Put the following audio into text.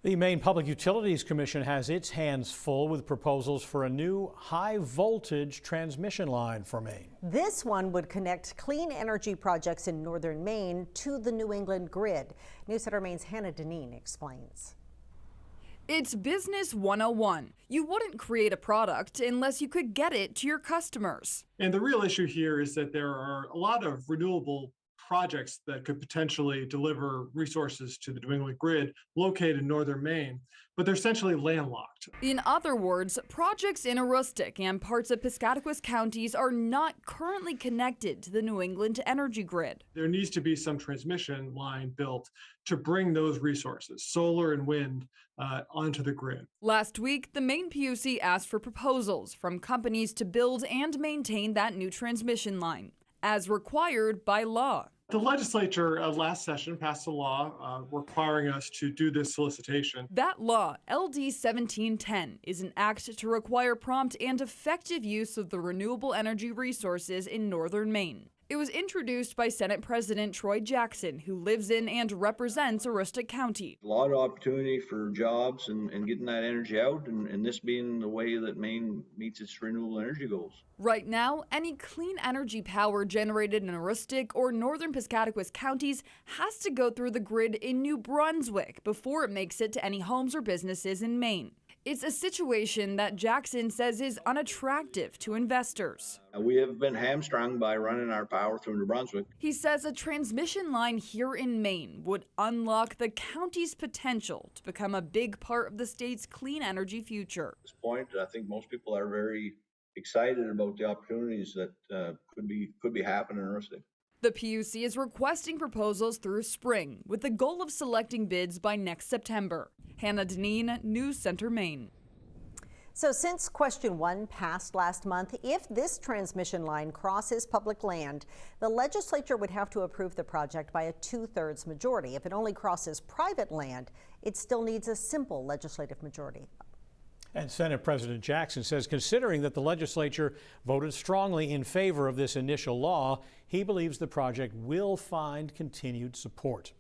The Maine Public Utilities Commission has its hands full with proposals for a new high-voltage transmission line for Maine. This one would connect clean energy projects in northern Maine to the New England grid. News Center Maine's Hannah Deneen explains. It's Business 101. You wouldn't create a product unless you could get it to your customers. And the real issue here is that there are a lot of renewable projects that could potentially deliver resources to the New England grid located in northern Maine, but they're essentially landlocked. In other words, projects in Aroostook and parts of Piscataquis counties are not currently connected to the New England energy grid. There needs to be some transmission line built to bring those resources, solar and wind, onto the grid. Last week, the Maine PUC asked for proposals from companies to build and maintain that new transmission line, as required by law. The legislature last session passed a law requiring us to do this solicitation. That law, LD 1710, is an act to require prompt and effective use of the renewable energy resources in northern Maine. It was introduced by Senate President Troy Jackson, who lives in and represents Aroostook County. A lot of opportunity for jobs and getting that energy out, and this being the way that Maine meets its renewable energy goals. Right now, any clean energy power generated in Aroostook or northern Piscataquis counties has to go through the grid in New Brunswick before it makes it to any homes or businesses in Maine. It's a situation that Jackson says is unattractive to investors. We have been hamstrung by running our power through New Brunswick. He says a transmission line here in Maine would unlock the county's potential to become a big part of the state's clean energy future. At this point, I think most people are very excited about the opportunities that could be happening in Aroostook. The PUC is requesting proposals through spring with the goal of selecting bids by next September. Hannah Deneen, News Center, Maine. So since question 1 passed last month, if this transmission line crosses public land, the legislature would have to approve the project by a 2/3 majority. If it only crosses private land, it still needs a simple legislative majority. And Senate President Jackson says, considering that the legislature voted strongly in favor of this initial law, he believes the project will find continued support.